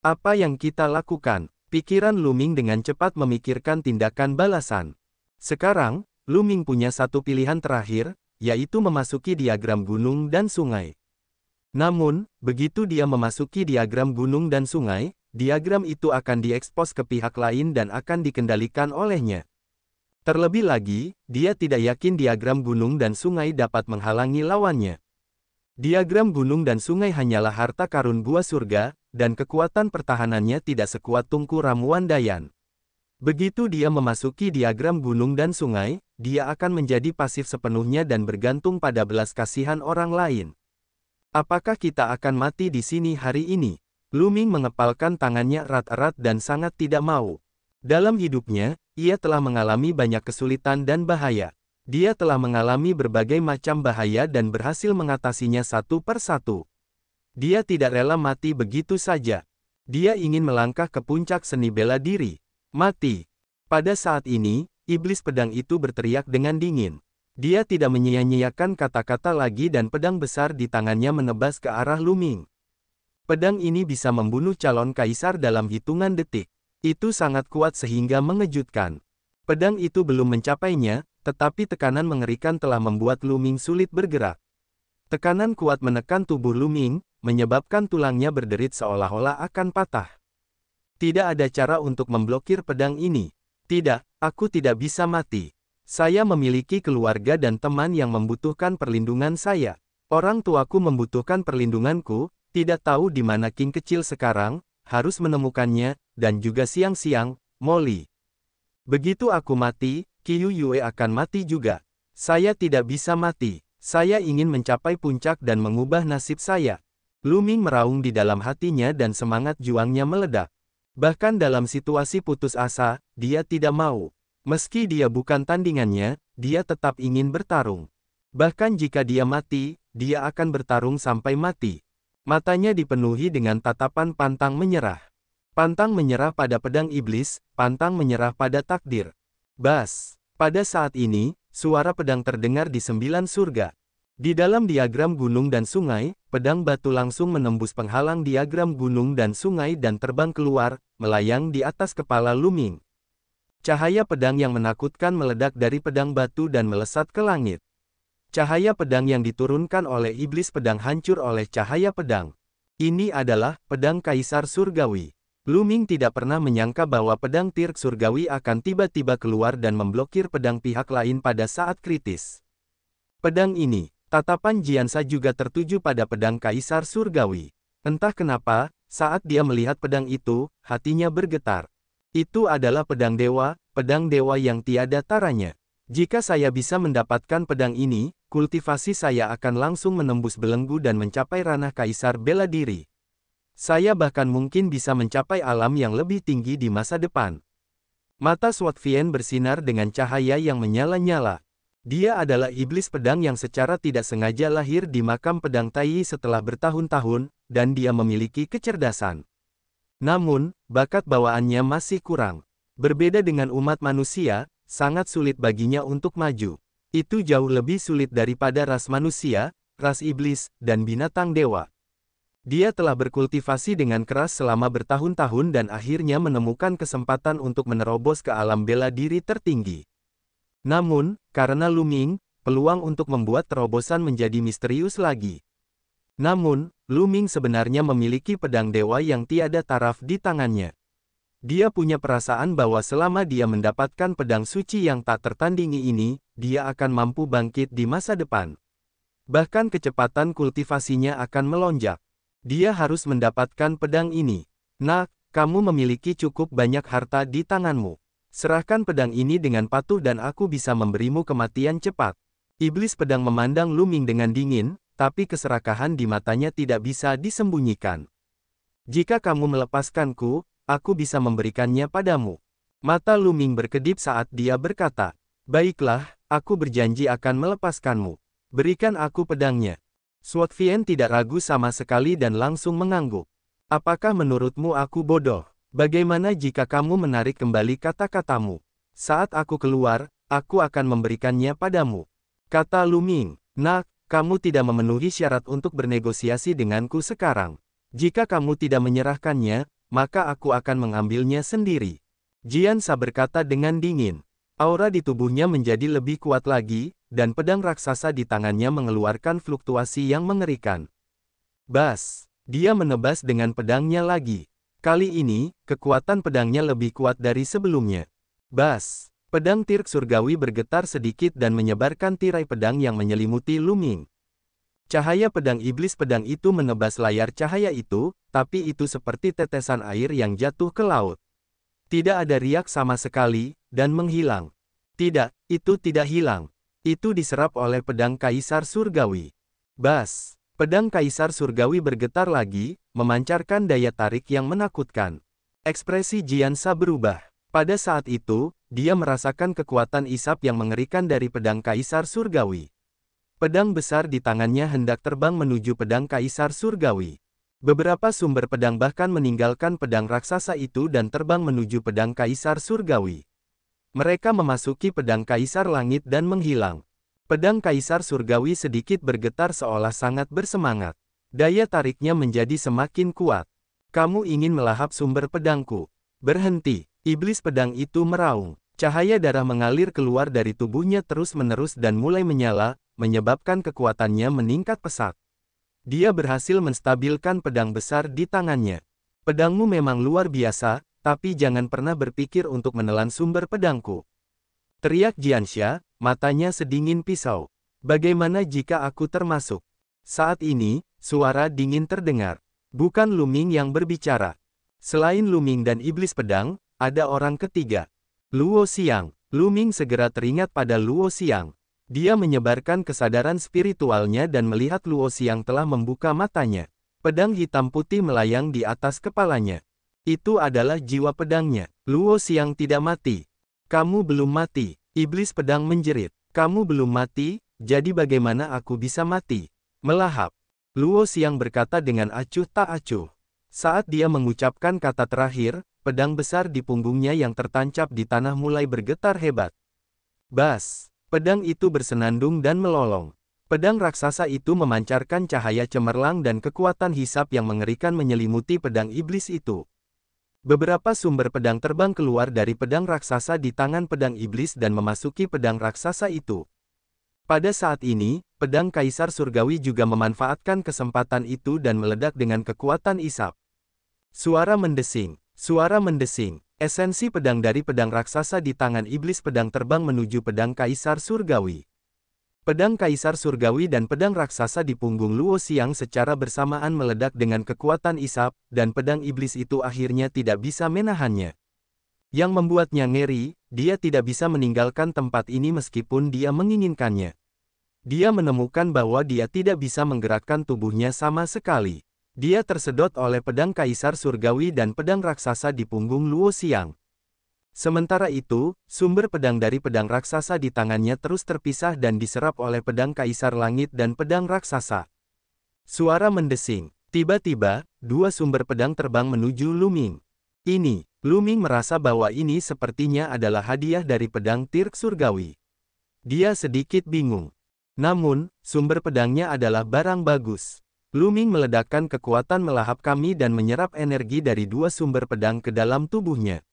Apa yang kita lakukan? Pikiran Lu Ming dengan cepat memikirkan tindakan balasan. Sekarang, Lu Ming punya satu pilihan terakhir, yaitu memasuki diagram gunung dan sungai. Namun, begitu dia memasuki diagram gunung dan sungai, diagram itu akan diekspos ke pihak lain dan akan dikendalikan olehnya. Terlebih lagi, dia tidak yakin diagram gunung dan sungai dapat menghalangi lawannya. Diagram gunung dan sungai hanyalah harta karun gua surga, dan kekuatan pertahanannya tidak sekuat tungku ramuan Dayan. Begitu dia memasuki diagram gunung dan sungai, dia akan menjadi pasif sepenuhnya dan bergantung pada belas kasihan orang lain. Apakah kita akan mati di sini hari ini? Lu Ming mengepalkan tangannya erat-erat dan sangat tidak mau. Dalam hidupnya, ia telah mengalami banyak kesulitan dan bahaya. Dia telah mengalami berbagai macam bahaya dan berhasil mengatasinya satu persatu. Dia tidak rela mati begitu saja. Dia ingin melangkah ke puncak seni bela diri. Mati. Pada saat ini, iblis pedang itu berteriak dengan dingin. Dia tidak menyia-nyiakan kata-kata lagi dan pedang besar di tangannya menebas ke arah Lu Ming. Pedang ini bisa membunuh calon kaisar dalam hitungan detik. Itu sangat kuat sehingga mengejutkan. Pedang itu belum mencapainya, tetapi tekanan mengerikan telah membuat Lu Ming sulit bergerak. Tekanan kuat menekan tubuh Lu Ming, menyebabkan tulangnya berderit seolah-olah akan patah. Tidak ada cara untuk memblokir pedang ini. Tidak, aku tidak bisa mati. Saya memiliki keluarga dan teman yang membutuhkan perlindungan saya. Orang tuaku membutuhkan perlindunganku, tidak tahu di mana King kecil sekarang, harus menemukannya, dan juga siang-siang, Molly. Begitu aku mati, Qiu Yue akan mati juga. Saya tidak bisa mati. Saya ingin mencapai puncak dan mengubah nasib saya. Lu Ming meraung di dalam hatinya dan semangat juangnya meledak. Bahkan dalam situasi putus asa, dia tidak mau. Meski dia bukan tandingannya, dia tetap ingin bertarung. Bahkan jika dia mati, dia akan bertarung sampai mati. Matanya dipenuhi dengan tatapan pantang menyerah. Pantang menyerah pada pedang iblis, pantang menyerah pada takdir. Bas. Pada saat ini, suara pedang terdengar di 9 surga. Di dalam diagram gunung dan sungai, pedang batu langsung menembus penghalang diagram gunung dan sungai dan terbang keluar, melayang di atas kepala Lu Ming. Cahaya pedang yang menakutkan meledak dari pedang batu dan melesat ke langit. Cahaya pedang yang diturunkan oleh iblis pedang hancur oleh cahaya pedang. Ini adalah pedang Kaisar Surgawi. Lu Ming tidak pernah menyangka bahwa pedang Tirk Surgawi akan tiba-tiba keluar dan memblokir pedang pihak lain pada saat kritis. Pedang ini, tatapan Jiansa juga tertuju pada pedang Kaisar Surgawi. Entah kenapa, saat dia melihat pedang itu, hatinya bergetar. Itu adalah pedang dewa yang tiada taranya. Jika saya bisa mendapatkan pedang ini, kultivasi saya akan langsung menembus belenggu dan mencapai ranah Kaisar bela diri. Saya bahkan mungkin bisa mencapai alam yang lebih tinggi di masa depan. Mata Sword Vien bersinar dengan cahaya yang menyala-nyala. Dia adalah iblis pedang yang secara tidak sengaja lahir di makam pedang Tai setelah bertahun-tahun, dan dia memiliki kecerdasan. Namun, bakat bawaannya masih kurang. Berbeda dengan umat manusia, sangat sulit baginya untuk maju. Itu jauh lebih sulit daripada ras manusia, ras iblis, dan binatang dewa. Dia telah berkultivasi dengan keras selama bertahun-tahun dan akhirnya menemukan kesempatan untuk menerobos ke alam bela diri tertinggi. Namun, karena Lu Ming, peluang untuk membuat terobosan menjadi misterius lagi. Namun, Lu Ming sebenarnya memiliki pedang dewa yang tiada taraf di tangannya. Dia punya perasaan bahwa selama dia mendapatkan pedang suci yang tak tertandingi ini, dia akan mampu bangkit di masa depan. Bahkan kecepatan kultivasinya akan melonjak. Dia harus mendapatkan pedang ini. Nak, kamu memiliki cukup banyak harta di tanganmu. Serahkan pedang ini dengan patuh dan aku bisa memberimu kematian cepat. Iblis pedang memandang Lu Ming dengan dingin, tapi keserakahan di matanya tidak bisa disembunyikan. Jika kamu melepaskanku, aku bisa memberikannya padamu. Mata Lu Ming berkedip saat dia berkata, baiklah, aku berjanji akan melepaskanmu. Berikan aku pedangnya. Sword Vien tidak ragu sama sekali dan langsung mengangguk. Apakah menurutmu aku bodoh? Bagaimana jika kamu menarik kembali kata-katamu? Saat aku keluar, aku akan memberikannya padamu. Kata Lu Ming, nak, kamu tidak memenuhi syarat untuk bernegosiasi denganku sekarang. Jika kamu tidak menyerahkannya, maka aku akan mengambilnya sendiri. Jiansa berkata dengan dingin. Aura di tubuhnya menjadi lebih kuat lagi, dan pedang raksasa di tangannya mengeluarkan fluktuasi yang mengerikan. Bas! Dia menebas dengan pedangnya lagi. Kali ini, kekuatan pedangnya lebih kuat dari sebelumnya. Bas! Pedang Tirk surgawi bergetar sedikit dan menyebarkan tirai pedang yang menyelimuti Lu Ming. Cahaya pedang iblis pedang itu menebas layar cahaya itu, tapi itu seperti tetesan air yang jatuh ke laut. Tidak ada riak sama sekali, dan menghilang. Tidak, itu tidak hilang. Itu diserap oleh pedang Kaisar Surgawi. Bas! Pedang Kaisar Surgawi bergetar lagi, memancarkan daya tarik yang menakutkan. Ekspresi Jiansa berubah. Pada saat itu, dia merasakan kekuatan isap yang mengerikan dari pedang Kaisar Surgawi. Pedang besar di tangannya hendak terbang menuju pedang Kaisar Surgawi. Beberapa sumber pedang bahkan meninggalkan pedang raksasa itu dan terbang menuju pedang Kaisar Surgawi. Mereka memasuki pedang Kaisar Langit dan menghilang. Pedang Kaisar Surgawi sedikit bergetar seolah sangat bersemangat. Daya tariknya menjadi semakin kuat. Kamu ingin melahap sumber pedangku. Berhenti. Iblis pedang itu meraung. Cahaya darah mengalir keluar dari tubuhnya terus-menerus dan mulai menyala, menyebabkan kekuatannya meningkat pesat. Dia berhasil menstabilkan pedang besar di tangannya. Pedangmu memang luar biasa, tapi jangan pernah berpikir untuk menelan sumber pedangku. Teriak Jianxia, matanya sedingin pisau. Bagaimana jika aku termasuk? Saat ini, suara dingin terdengar. Bukan Lu Ming yang berbicara. Selain Lu Ming dan iblis pedang, ada orang ketiga. Luo Xiang. Lu Ming segera teringat pada Luo Xiang. Dia menyebarkan kesadaran spiritualnya dan melihat Luo Xiang telah membuka matanya. Pedang hitam putih melayang di atas kepalanya. Itu adalah jiwa pedangnya. Luo Xiang tidak mati. Kamu belum mati. Iblis pedang menjerit. Kamu belum mati, jadi bagaimana aku bisa mati? Melahap. Luo Xiang berkata dengan acuh tak acuh. Saat dia mengucapkan kata terakhir, pedang besar di punggungnya yang tertancap di tanah mulai bergetar hebat. Bas! Pedang itu bersenandung dan melolong. Pedang raksasa itu memancarkan cahaya cemerlang dan kekuatan hisap yang mengerikan menyelimuti pedang iblis itu. Beberapa sumber pedang terbang keluar dari pedang raksasa di tangan pedang iblis dan memasuki pedang raksasa itu. Pada saat ini, pedang Kaisar Surgawi juga memanfaatkan kesempatan itu dan meledak dengan kekuatan isap. Suara mendesing, suara mendesing. Esensi pedang dari pedang raksasa di tangan iblis pedang terbang menuju pedang Kaisar Surgawi. Pedang Kaisar Surgawi dan pedang raksasa di punggung Luo Xiang secara bersamaan meledak dengan kekuatan isap, dan pedang iblis itu akhirnya tidak bisa menahannya. Yang membuatnya ngeri, dia tidak bisa meninggalkan tempat ini meskipun dia menginginkannya. Dia menemukan bahwa dia tidak bisa menggerakkan tubuhnya sama sekali. Dia tersedot oleh pedang Kaisar Surgawi dan pedang raksasa di punggung Luo Xiang. Sementara itu, sumber pedang dari pedang raksasa di tangannya terus terpisah dan diserap oleh pedang Kaisar Langit dan pedang raksasa. Suara mendesing. Tiba-tiba, dua sumber pedang terbang menuju Lu Ming. Lu Ming merasa bahwa ini sepertinya adalah hadiah dari pedang Tirk Surgawi. Dia sedikit bingung. Namun, sumber pedangnya adalah barang bagus. Lu Ming meledakkan kekuatan melahap kami dan menyerap energi dari dua sumber pedang ke dalam tubuhnya.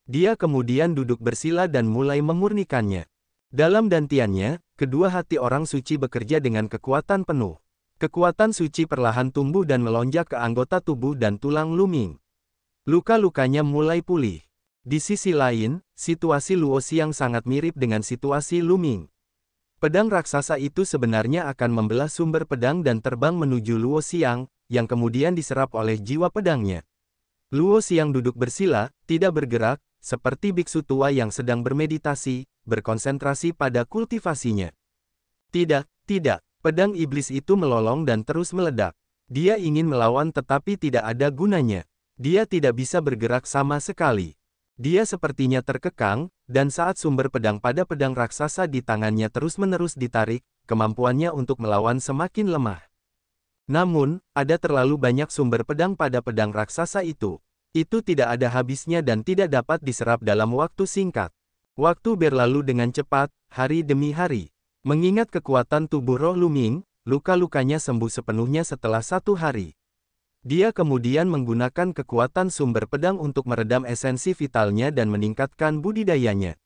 Dia kemudian duduk bersila dan mulai memurnikannya. Dalam dantiannya, kedua hati orang suci bekerja dengan kekuatan penuh. Kekuatan suci perlahan tumbuh dan melonjak ke anggota tubuh dan tulang Lu Ming. Luka-lukanya mulai pulih. Di sisi lain, situasi Luo Xiang sangat mirip dengan situasi Lu Ming. Pedang raksasa itu sebenarnya akan membelah sumber pedang dan terbang menuju Luo Xiang, yang kemudian diserap oleh jiwa pedangnya. Luo Xiang duduk bersila, tidak bergerak, seperti biksu tua yang sedang bermeditasi, berkonsentrasi pada kultivasinya. Tidak, pedang iblis itu melolong dan terus meledak. Dia ingin melawan tetapi tidak ada gunanya. Dia tidak bisa bergerak sama sekali. Dia sepertinya terkekang, dan saat sumber pedang pada pedang raksasa di tangannya terus-menerus ditarik, kemampuannya untuk melawan semakin lemah. Namun, ada terlalu banyak sumber pedang pada pedang raksasa itu. Itu tidak ada habisnya dan tidak dapat diserap dalam waktu singkat. Waktu berlalu dengan cepat, hari demi hari. Mengingat kekuatan tubuh roh Lu Ming, luka-lukanya sembuh sepenuhnya setelah 1 hari. Dia kemudian menggunakan kekuatan sumber pedang untuk meredam esensi vitalnya dan meningkatkan budidayanya.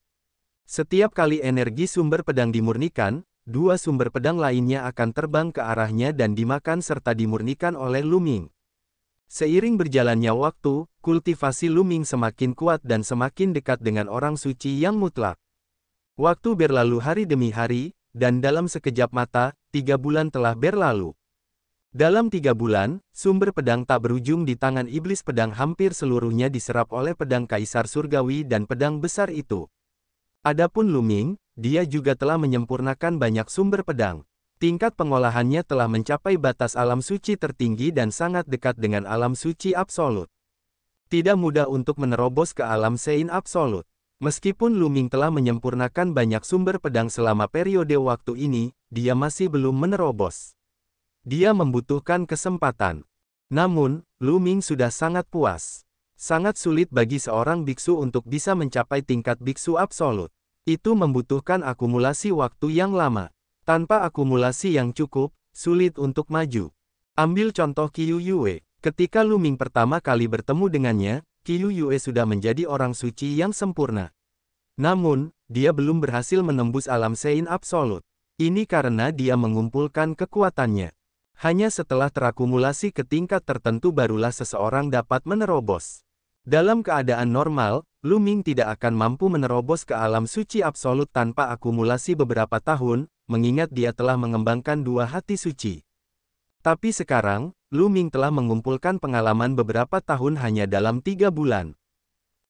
Setiap kali energi sumber pedang dimurnikan, dua sumber pedang lainnya akan terbang ke arahnya dan dimakan serta dimurnikan oleh Lu Ming. Seiring berjalannya waktu, kultivasi Lu Ming semakin kuat dan semakin dekat dengan orang suci yang mutlak. Waktu berlalu hari demi hari, dan dalam sekejap mata, 3 bulan telah berlalu. Dalam 3 bulan, sumber pedang tak berujung di tangan iblis pedang hampir seluruhnya diserap oleh pedang kaisar surgawi dan pedang besar itu. Adapun Lu Ming, dia juga telah menyempurnakan banyak sumber pedang. Tingkat pengolahannya telah mencapai batas alam suci tertinggi dan sangat dekat dengan alam suci absolut. Tidak mudah untuk menerobos ke alam Sein absolut. Meskipun Lu Ming telah menyempurnakan banyak sumber pedang selama periode waktu ini, dia masih belum menerobos. Dia membutuhkan kesempatan. Namun, Lu Ming sudah sangat puas. Sangat sulit bagi seorang biksu untuk bisa mencapai tingkat biksu absolut. Itu membutuhkan akumulasi waktu yang lama. Tanpa akumulasi yang cukup, sulit untuk maju. Ambil contoh Qiu Yue. Ketika Lu Ming pertama kali bertemu dengannya, Qiu Yue sudah menjadi orang suci yang sempurna. Namun, dia belum berhasil menembus alam Sein absolut. Ini karena dia mengumpulkan kekuatannya. Hanya setelah terakumulasi ke tingkat tertentu barulah seseorang dapat menerobos. Dalam keadaan normal, Lu Ming tidak akan mampu menerobos ke alam suci absolut tanpa akumulasi beberapa tahun, mengingat dia telah mengembangkan dua hati suci. Tapi sekarang, Lu Ming telah mengumpulkan pengalaman beberapa tahun hanya dalam 3 bulan.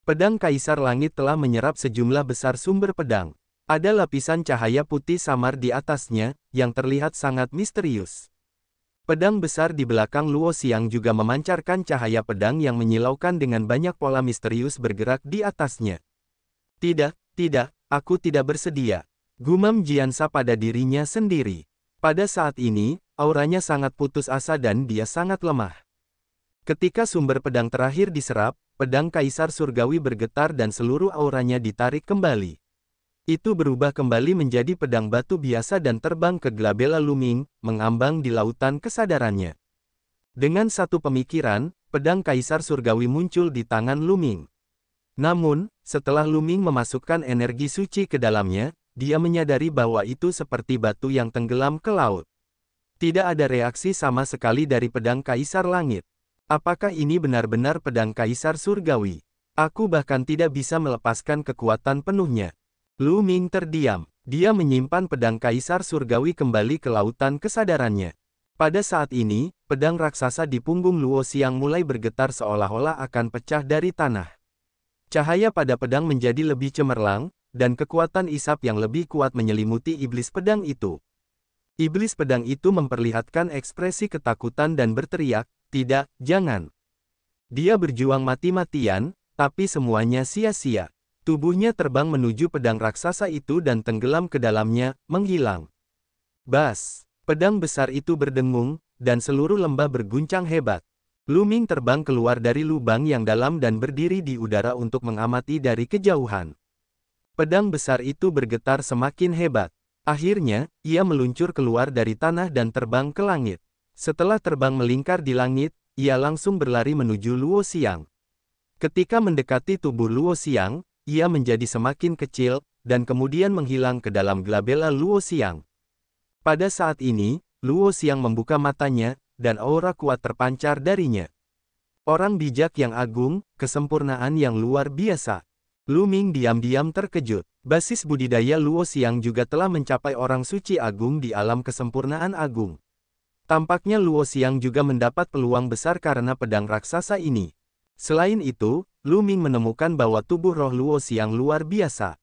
Pedang Kaisar Langit telah menyerap sejumlah besar sumber pedang. Ada lapisan cahaya putih samar di atasnya, yang terlihat sangat misterius. Pedang besar di belakang Luo Xiang juga memancarkan cahaya pedang yang menyilaukan dengan banyak pola misterius bergerak di atasnya. Tidak, aku tidak bersedia. Gumam Jiansa pada dirinya sendiri. Pada saat ini, auranya sangat putus asa dan dia sangat lemah. Ketika sumber pedang terakhir diserap, pedang Kaisar Surgawi bergetar dan seluruh auranya ditarik kembali. Itu berubah kembali menjadi pedang batu biasa dan terbang ke Glabella Lu Ming, mengambang di lautan kesadarannya. Dengan satu pemikiran, pedang Kaisar Surgawi muncul di tangan Lu Ming. Namun, setelah Lu Ming memasukkan energi suci ke dalamnya, dia menyadari bahwa itu seperti batu yang tenggelam ke laut. Tidak ada reaksi sama sekali dari pedang Kaisar Langit. Apakah ini benar-benar pedang Kaisar Surgawi? Aku bahkan tidak bisa melepaskan kekuatan penuhnya. Lu Ming terdiam. Dia menyimpan pedang Kaisar Surgawi kembali ke lautan kesadarannya. Pada saat ini, pedang raksasa di punggung Luo Xiang mulai bergetar seolah-olah akan pecah dari tanah. Cahaya pada pedang menjadi lebih cemerlang, dan kekuatan isap yang lebih kuat menyelimuti iblis pedang itu. Iblis pedang itu memperlihatkan ekspresi ketakutan dan berteriak, "Tidak, jangan." Dia berjuang mati-matian, tapi semuanya sia-sia. Tubuhnya terbang menuju pedang raksasa itu dan tenggelam ke dalamnya, menghilang. Bas! Pedang besar itu berdengung, dan seluruh lembah berguncang hebat. Lu Ming terbang keluar dari lubang yang dalam dan berdiri di udara untuk mengamati dari kejauhan. Pedang besar itu bergetar semakin hebat. Akhirnya, ia meluncur keluar dari tanah dan terbang ke langit. Setelah terbang melingkar di langit, ia langsung berlari menuju Luo Xiang. Ketika mendekati tubuh Luo Xiang, ia menjadi semakin kecil, dan kemudian menghilang ke dalam glabella Luo Xiang. Pada saat ini, Luo Xiang membuka matanya, dan aura kuat terpancar darinya. Orang bijak yang agung, kesempurnaan yang luar biasa. Lu Ming diam-diam terkejut. Basis budidaya Luo Xiang juga telah mencapai orang suci agung di alam kesempurnaan agung. Tampaknya Luo Xiang juga mendapat peluang besar karena pedang raksasa ini. Selain itu, Lu Ming menemukan bahwa tubuh roh Luo Xiang luar biasa.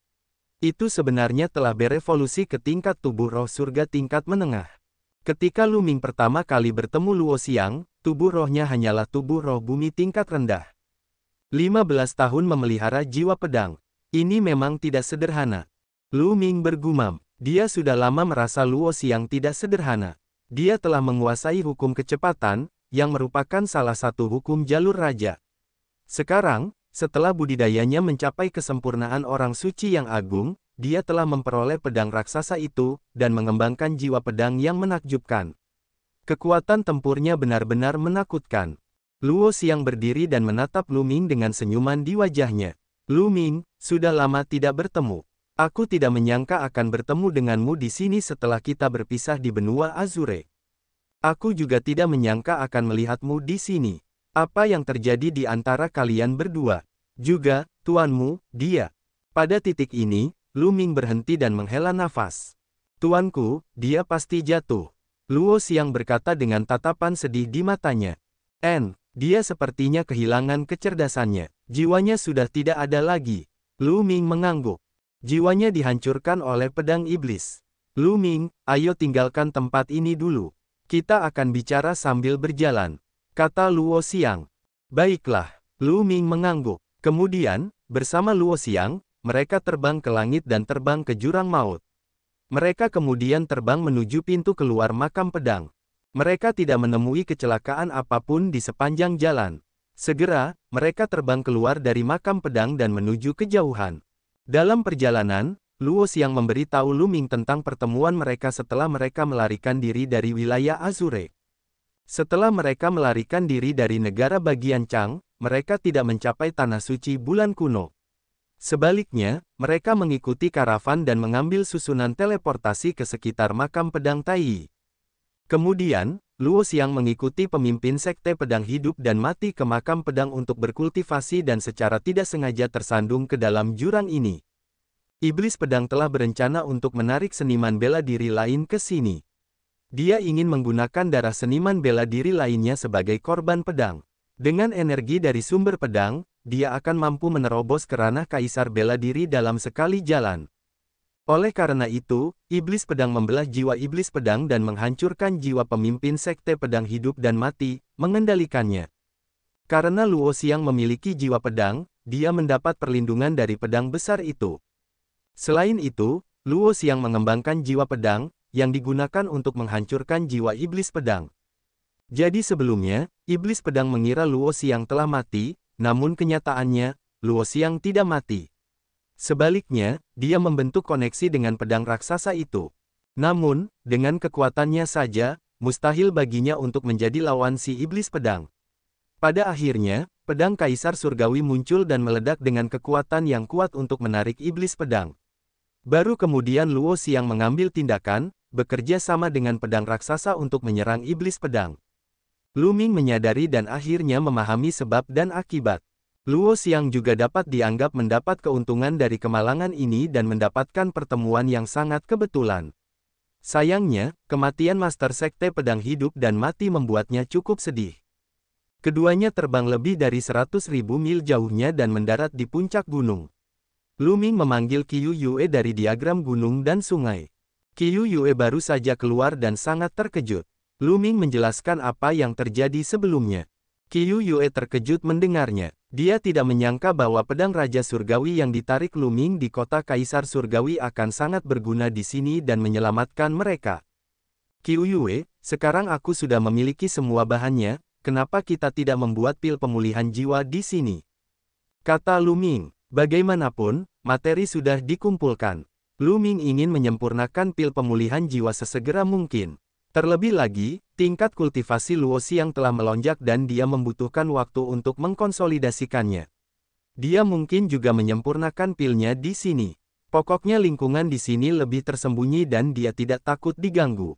Itu sebenarnya telah berevolusi ke tingkat tubuh roh surga tingkat menengah. Ketika Lu Ming pertama kali bertemu Luo Xiang, tubuh rohnya hanyalah tubuh roh bumi tingkat rendah. 15 tahun memelihara jiwa pedang. Ini memang tidak sederhana. Lu Ming bergumam. Dia sudah lama merasa Luo Xiang tidak sederhana. Dia telah menguasai hukum kecepatan, yang merupakan salah satu hukum jalur raja. Sekarang, setelah budidayanya mencapai kesempurnaan orang suci yang agung, dia telah memperoleh pedang raksasa itu, dan mengembangkan jiwa pedang yang menakjubkan. Kekuatan tempurnya benar-benar menakutkan. Luo Xiang berdiri dan menatap Lu Ming dengan senyuman di wajahnya. Lu Ming, sudah lama tidak bertemu. Aku tidak menyangka akan bertemu denganmu di sini setelah kita berpisah di benua Azure. Aku juga tidak menyangka akan melihatmu di sini. Apa yang terjadi di antara kalian berdua? Juga, tuanmu, dia. Pada titik ini, Lu Ming berhenti dan menghela nafas. Tuanku, dia pasti jatuh. Luo Xiang berkata dengan tatapan sedih di matanya. Dia sepertinya kehilangan kecerdasannya. Jiwanya sudah tidak ada lagi. Lu Ming mengangguk. Jiwanya dihancurkan oleh pedang iblis. Lu Ming, ayo tinggalkan tempat ini dulu. Kita akan bicara sambil berjalan, kata Luo Xiang. Baiklah, Lu Ming mengangguk. Kemudian, bersama Luo Xiang, mereka terbang ke langit dan terbang ke jurang maut. Mereka kemudian terbang menuju pintu keluar makam pedang. Mereka tidak menemui kecelakaan apapun di sepanjang jalan. Segera, mereka terbang keluar dari makam pedang dan menuju kejauhan. Dalam perjalanan, Luo Xiang memberitahu Lu Ming tentang pertemuan mereka setelah mereka melarikan diri dari wilayah Azure. Setelah mereka melarikan diri dari negara bagian Chang, mereka tidak mencapai tanah suci bulan kuno. Sebaliknya, mereka mengikuti karavan dan mengambil susunan teleportasi ke sekitar makam pedang Tai. Kemudian, Luo Xiang mengikuti pemimpin sekte pedang hidup dan mati ke makam pedang untuk berkultivasi dan secara tidak sengaja tersandung ke dalam jurang ini. Iblis pedang telah berencana untuk menarik seniman bela diri lain ke sini. Dia ingin menggunakan darah seniman bela diri lainnya sebagai korban pedang. Dengan energi dari sumber pedang, dia akan mampu menerobos ke ranah kaisar bela diri dalam sekali jalan. Oleh karena itu, iblis pedang membelah jiwa iblis pedang dan menghancurkan jiwa pemimpin sekte pedang hidup dan mati, mengendalikannya. Karena Luo Xiang memiliki jiwa pedang, dia mendapat perlindungan dari pedang besar itu. Selain itu, Luo Xiang mengembangkan jiwa pedang, yang digunakan untuk menghancurkan jiwa iblis pedang. Jadi sebelumnya, iblis pedang mengira Luo Xiang telah mati, namun kenyataannya, Luo Xiang tidak mati. Sebaliknya, dia membentuk koneksi dengan pedang raksasa itu. Namun, dengan kekuatannya saja, mustahil baginya untuk menjadi lawan si iblis pedang. Pada akhirnya, pedang Kaisar Surgawi muncul dan meledak dengan kekuatan yang kuat untuk menarik iblis pedang. Baru kemudian Luo Xiang mengambil tindakan, bekerja sama dengan pedang raksasa untuk menyerang iblis pedang. Lu Ming menyadari dan akhirnya memahami sebab dan akibat. Luo Xiang juga dapat dianggap mendapat keuntungan dari kemalangan ini dan mendapatkan pertemuan yang sangat kebetulan. Sayangnya, kematian Master Sekte Pedang Hidup dan Mati membuatnya cukup sedih. Keduanya terbang lebih dari 100.000 mil jauhnya dan mendarat di puncak gunung. Lu Ming memanggil Qiu Yue dari diagram gunung dan sungai. Qiu Yue baru saja keluar dan sangat terkejut. Lu Ming menjelaskan apa yang terjadi sebelumnya. Qiu Yue terkejut mendengarnya. Dia tidak menyangka bahwa pedang Raja Surgawi yang ditarik Lu Ming di kota Kaisar Surgawi akan sangat berguna di sini dan menyelamatkan mereka. Qiu Yue, sekarang aku sudah memiliki semua bahannya, kenapa kita tidak membuat pil pemulihan jiwa di sini? Kata Lu Ming, bagaimanapun, materi sudah dikumpulkan. Lu Ming ingin menyempurnakan pil pemulihan jiwa sesegera mungkin. Terlebih lagi, tingkat kultivasi Luo Xiang telah melonjak dan dia membutuhkan waktu untuk mengkonsolidasikannya. Dia mungkin juga menyempurnakan pilnya di sini. Pokoknya lingkungan di sini lebih tersembunyi dan dia tidak takut diganggu.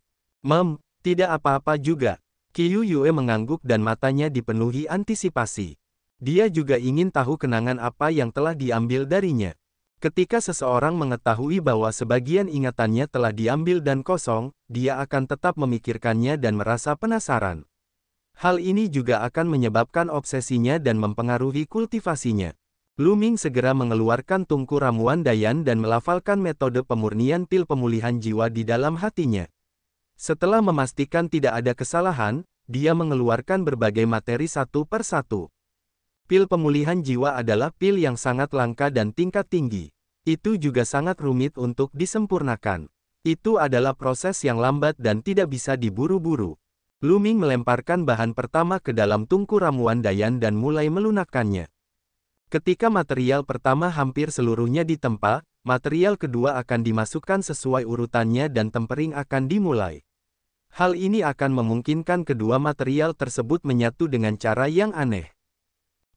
Tidak apa-apa juga. Qiu Yue mengangguk dan matanya dipenuhi antisipasi. Dia juga ingin tahu kenangan apa yang telah diambil darinya. Ketika seseorang mengetahui bahwa sebagian ingatannya telah diambil dan kosong, dia akan tetap memikirkannya dan merasa penasaran. Hal ini juga akan menyebabkan obsesinya dan mempengaruhi kultivasinya. Lu Ming segera mengeluarkan tungku ramuan Dayan dan melafalkan metode pemurnian pil pemulihan jiwa di dalam hatinya. Setelah memastikan tidak ada kesalahan, dia mengeluarkan berbagai materi satu per satu. Pil pemulihan jiwa adalah pil yang sangat langka dan tingkat tinggi. Itu juga sangat rumit untuk disempurnakan. Itu adalah proses yang lambat dan tidak bisa diburu-buru. Lu Ming melemparkan bahan pertama ke dalam tungku ramuan Dayan dan mulai melunakkannya. Ketika material pertama hampir seluruhnya ditempa, material kedua akan dimasukkan sesuai urutannya dan tempering akan dimulai. Hal ini akan memungkinkan kedua material tersebut menyatu dengan cara yang aneh.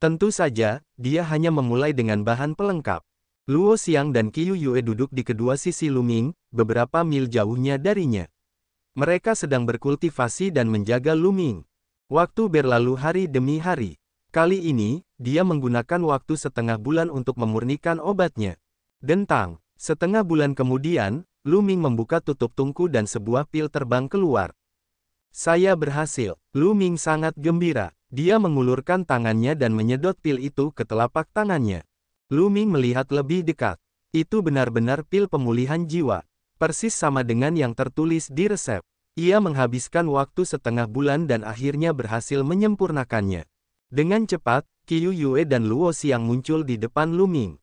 Tentu saja, dia hanya memulai dengan bahan pelengkap. Luo Xiang dan Qiu Yue duduk di kedua sisi Luming, beberapa mil jauhnya darinya. Mereka sedang berkultivasi dan menjaga Luming. Waktu berlalu hari demi hari. Kali ini, dia menggunakan waktu setengah bulan untuk memurnikan obatnya. Dentang, setengah bulan kemudian, Luming membuka tutup tungku dan sebuah pil terbang keluar. Saya berhasil. Luming sangat gembira. Dia mengulurkan tangannya dan menyedot pil itu ke telapak tangannya. Luming melihat lebih dekat. Itu benar-benar pil pemulihan jiwa. Persis sama dengan yang tertulis di resep. Ia menghabiskan waktu setengah bulan dan akhirnya berhasil menyempurnakannya. Dengan cepat, Qiu Yue dan Luo Xiang muncul di depan Luming.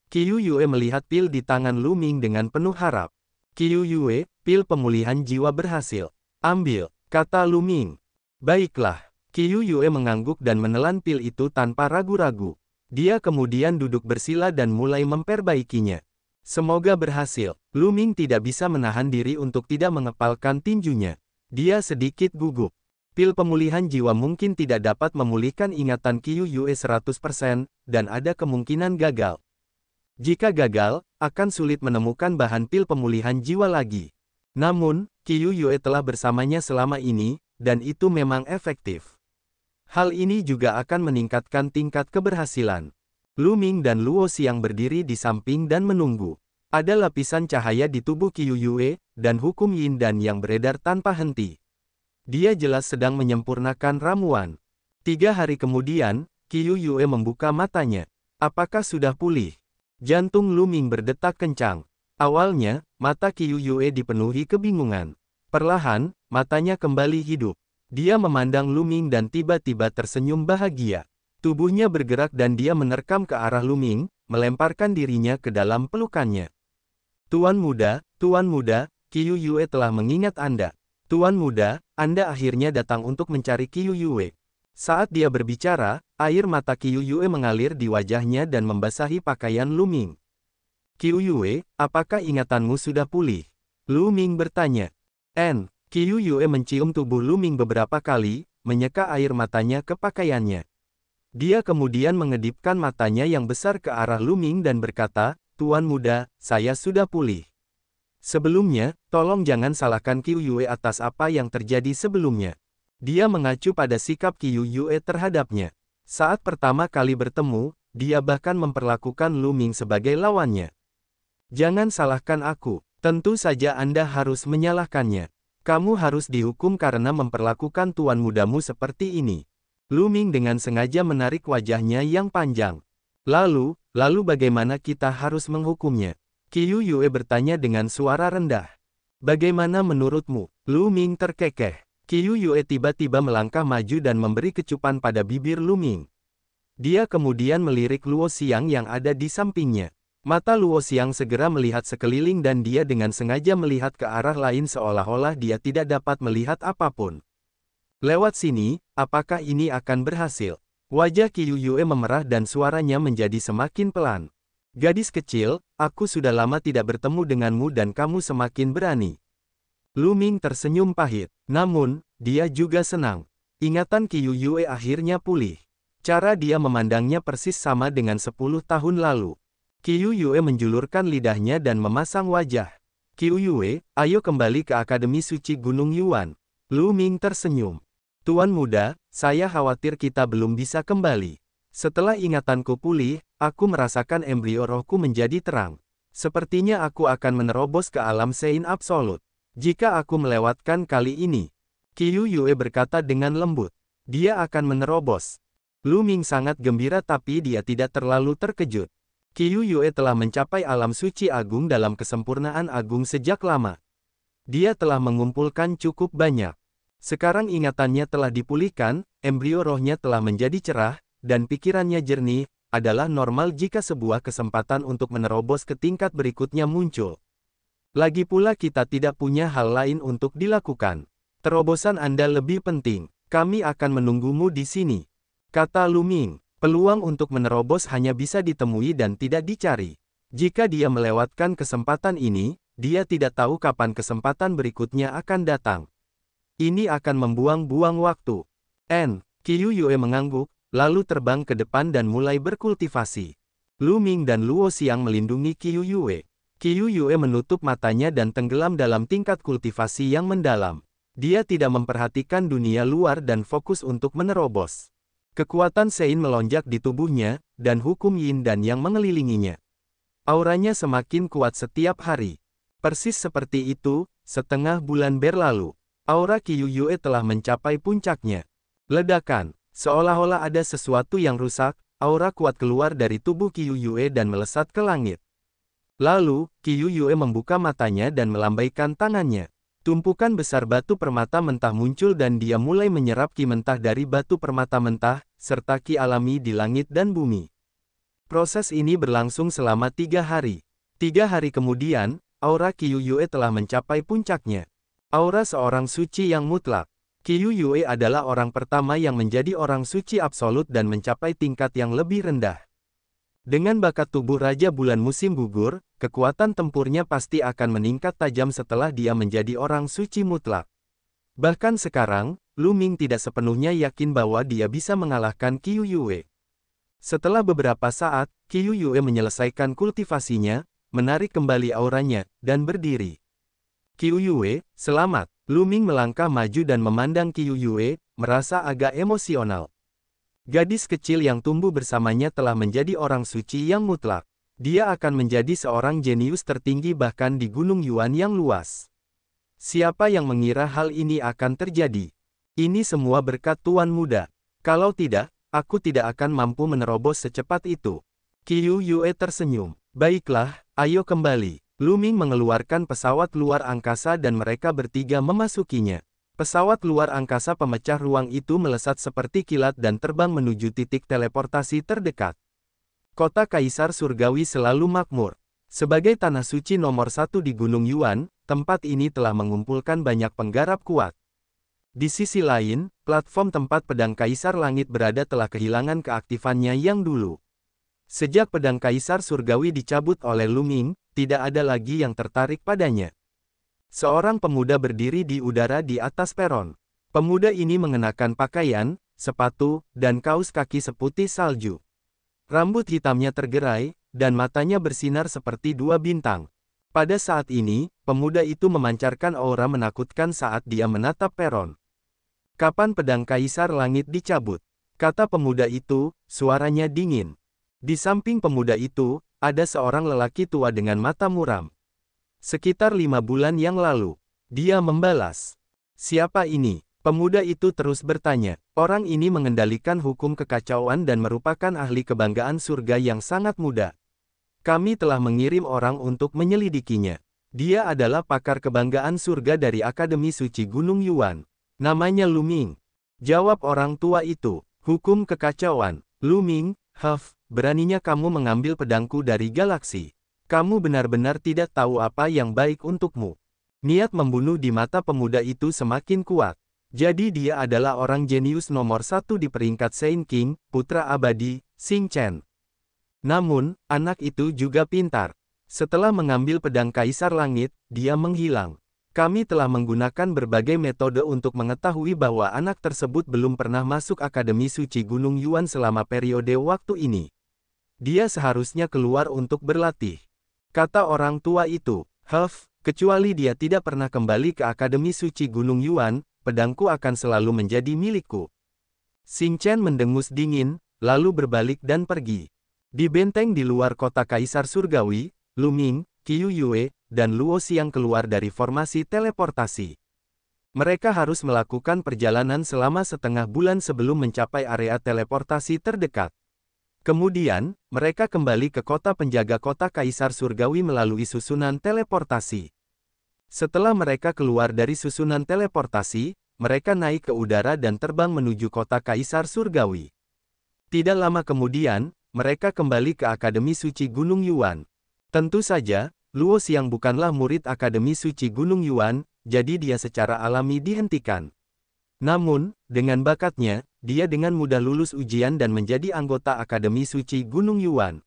Qiu Yue melihat pil di tangan Luming dengan penuh harap. Qiu Yue, pil pemulihan jiwa berhasil. Ambil, kata Luming. Baiklah. Qiu Yue mengangguk dan menelan pil itu tanpa ragu-ragu. Dia kemudian duduk bersila dan mulai memperbaikinya. Semoga berhasil. Luming tidak bisa menahan diri untuk tidak mengepalkan tinjunya. Dia sedikit gugup. Pil pemulihan jiwa mungkin tidak dapat memulihkan ingatan Qiu Yue 100%, dan ada kemungkinan gagal. Jika gagal, akan sulit menemukan bahan pil pemulihan jiwa lagi. Namun, Qiu Yue telah bersamanya selama ini, dan itu memang efektif. Hal ini juga akan meningkatkan tingkat keberhasilan. Luming dan Luo Xiang berdiri di samping dan menunggu. Ada lapisan cahaya di tubuh Qiu Yue, dan hukum Yin Dan yang beredar tanpa henti. Dia jelas sedang menyempurnakan ramuan. 3 hari kemudian, Qiu Yue membuka matanya. Apakah sudah pulih? Jantung Luming berdetak kencang. Awalnya, mata Qiu Yue dipenuhi kebingungan. Perlahan, matanya kembali hidup. Dia memandang Luming dan tiba-tiba tersenyum bahagia. Tubuhnya bergerak dan dia menerkam ke arah Luming, melemparkan dirinya ke dalam pelukannya. Tuan muda, Qiu Yue telah mengingat Anda. Tuan muda, Anda akhirnya datang untuk mencari Qiu Yue. Saat dia berbicara, air mata Qiu Yue mengalir di wajahnya dan membasahi pakaian Luming. Qiu Yue, apakah ingatanmu sudah pulih? Luming bertanya. Qiu Yue mencium tubuh Luming beberapa kali, menyeka air matanya ke pakaiannya. Dia kemudian mengedipkan matanya yang besar ke arah Luming dan berkata, Tuan muda, saya sudah pulih. Sebelumnya, tolong jangan salahkan Qiu Yue atas apa yang terjadi sebelumnya. Dia mengacu pada sikap Qiu Yue terhadapnya. Saat pertama kali bertemu, dia bahkan memperlakukan Luming sebagai lawannya. Jangan salahkan aku. Tentu saja Anda harus menyalahkannya. Kamu harus dihukum karena memperlakukan tuan mudamu seperti ini. Luming dengan sengaja menarik wajahnya yang panjang. Lalu bagaimana kita harus menghukumnya? Qiu Yue bertanya dengan suara rendah. Bagaimana menurutmu? Luming terkekeh. Qiu Yue tiba-tiba melangkah maju dan memberi kecupan pada bibir Luming. Dia kemudian melirik Luo Xiang yang ada di sampingnya. Mata Luo Xiang segera melihat sekeliling dan dia dengan sengaja melihat ke arah lain seolah-olah dia tidak dapat melihat apapun. Lewat sini, apakah ini akan berhasil? Wajah Qiu Yue memerah dan suaranya menjadi semakin pelan. Gadis kecil, aku sudah lama tidak bertemu denganmu dan kamu semakin berani. Luming tersenyum pahit, namun, dia juga senang. Ingatan Qiu Yue akhirnya pulih. Cara dia memandangnya persis sama dengan 10 tahun lalu. Qiu Yue menjulurkan lidahnya dan memasang wajah. Qiu Yue, ayo kembali ke Akademi Suci Gunung Yuan. Luming tersenyum. Tuan muda, saya khawatir kita belum bisa kembali. Setelah ingatanku pulih, aku merasakan embrio rohku menjadi terang. Sepertinya aku akan menerobos ke alam Sein Absolut. Jika aku melewatkan kali ini, Qiu Yue berkata dengan lembut, dia akan menerobos. Luming sangat gembira tapi dia tidak terlalu terkejut. Qiu Yue telah mencapai alam suci agung dalam kesempurnaan agung sejak lama. Dia telah mengumpulkan cukup banyak. Sekarang ingatannya telah dipulihkan, embrio rohnya telah menjadi cerah, dan pikirannya jernih, adalah normal jika sebuah kesempatan untuk menerobos ke tingkat berikutnya muncul. Lagi pula kita tidak punya hal lain untuk dilakukan. Terobosan Anda lebih penting. Kami akan menunggumu di sini. Kata Luming, peluang untuk menerobos hanya bisa ditemui dan tidak dicari. Jika dia melewatkan kesempatan ini, dia tidak tahu kapan kesempatan berikutnya akan datang. Ini akan membuang-buang waktu. Qiu Yue mengangguk, lalu terbang ke depan dan mulai berkultivasi. Lu Ming dan Luo Xiang melindungi Qiu Yue. Qiu Yue menutup matanya dan tenggelam dalam tingkat kultivasi yang mendalam. Dia tidak memperhatikan dunia luar dan fokus untuk menerobos. Kekuatan Sein melonjak di tubuhnya, dan hukum Yin dan Yang mengelilinginya. Auranya semakin kuat setiap hari. Persis seperti itu, setengah bulan berlalu. Aura Qiu Yue telah mencapai puncaknya. Ledakan, seolah-olah ada sesuatu yang rusak, aura kuat keluar dari tubuh Qiu Yue dan melesat ke langit. Lalu, Qiu Yue membuka matanya dan melambaikan tangannya. Tumpukan besar batu permata mentah muncul dan dia mulai menyerap ki mentah dari batu permata mentah, serta ki alami di langit dan bumi. Proses ini berlangsung selama 3 hari. 3 hari kemudian, aura Qiu Yue telah mencapai puncaknya. Aura seorang suci yang mutlak. Qiu Yue adalah orang pertama yang menjadi orang suci absolut dan mencapai tingkat yang lebih rendah. Dengan bakat tubuh Raja Bulan musim gugur, kekuatan tempurnya pasti akan meningkat tajam setelah dia menjadi orang suci mutlak. Bahkan sekarang, Lu Ming tidak sepenuhnya yakin bahwa dia bisa mengalahkan Qiu Yue. Setelah beberapa saat, Qiu Yue menyelesaikan kultivasinya, menarik kembali auranya, dan berdiri. Qiu Yue, selamat. Lu Ming melangkah maju dan memandang Qiu Yue, merasa agak emosional. Gadis kecil yang tumbuh bersamanya telah menjadi orang suci yang mutlak. Dia akan menjadi seorang jenius tertinggi bahkan di Gunung Yuan yang luas. Siapa yang mengira hal ini akan terjadi? Ini semua berkat Tuan Muda. Kalau tidak, aku tidak akan mampu menerobos secepat itu. Qiu Yue tersenyum. Baiklah, ayo kembali. Lu Ming mengeluarkan pesawat luar angkasa dan mereka bertiga memasukinya. Pesawat luar angkasa pemecah ruang itu melesat seperti kilat dan terbang menuju titik teleportasi terdekat. Kota Kaisar Surgawi selalu makmur. Sebagai tanah suci nomor 1 di Gunung Yuan, tempat ini telah mengumpulkan banyak penggarap kuat. Di sisi lain, platform tempat pedang Kaisar Langit berada telah kehilangan keaktifannya yang dulu. Sejak pedang Kaisar Surgawi dicabut oleh Lu Ming, tidak ada lagi yang tertarik padanya. Seorang pemuda berdiri di udara di atas peron. Pemuda ini mengenakan pakaian, sepatu, dan kaus kaki seputih salju. Rambut hitamnya tergerai, dan matanya bersinar seperti 2 bintang. Pada saat ini, pemuda itu memancarkan aura menakutkan saat dia menatap peron. Kapan pedang Kaisar Langit dicabut? Kata pemuda itu, suaranya dingin. Di samping pemuda itu, ada seorang lelaki tua dengan mata muram. Sekitar 5 bulan yang lalu, dia membalas. Siapa ini? Pemuda itu terus bertanya. Orang ini mengendalikan hukum kekacauan dan merupakan ahli kebanggaan surga yang sangat muda. Kami telah mengirim orang untuk menyelidikinya. Dia adalah pakar kebanggaan surga dari Akademi Suci Gunung Yuan. Namanya Lu Ming. Jawab orang tua itu. Hukum kekacauan. Lu Ming, beraninya kamu mengambil pedangku dari galaksi. Kamu benar-benar tidak tahu apa yang baik untukmu. Niat membunuh di mata pemuda itu semakin kuat. Jadi dia adalah orang jenius nomor 1 di peringkat Saint King, putra abadi, Xing Chen. Namun, anak itu juga pintar. Setelah mengambil pedang Kaisar Langit, dia menghilang. Kami telah menggunakan berbagai metode untuk mengetahui bahwa anak tersebut belum pernah masuk Akademi Suci Gunung Yuan selama periode waktu ini. Dia seharusnya keluar untuk berlatih. Kata orang tua itu, kecuali dia tidak pernah kembali ke Akademi Suci Gunung Yuan, pedangku akan selalu menjadi milikku. Xing Chen mendengus dingin, lalu berbalik dan pergi. Di benteng di luar kota Kaisar Surgawi, Lu Ming, Qiu Yue, dan Luo Xiang keluar dari formasi teleportasi. Mereka harus melakukan perjalanan selama setengah bulan sebelum mencapai area teleportasi terdekat. Kemudian, mereka kembali ke kota penjaga kota Kaisar Surgawi melalui susunan teleportasi. Setelah mereka keluar dari susunan teleportasi, mereka naik ke udara dan terbang menuju kota Kaisar Surgawi. Tidak lama kemudian, mereka kembali ke Akademi Suci Gunung Yuan. Tentu saja, Luo Xiang bukanlah murid Akademi Suci Gunung Yuan, jadi dia secara alami dihentikan. Namun, dengan bakatnya, dia dengan mudah lulus ujian dan menjadi anggota Akademi Suci Gunung Yuan.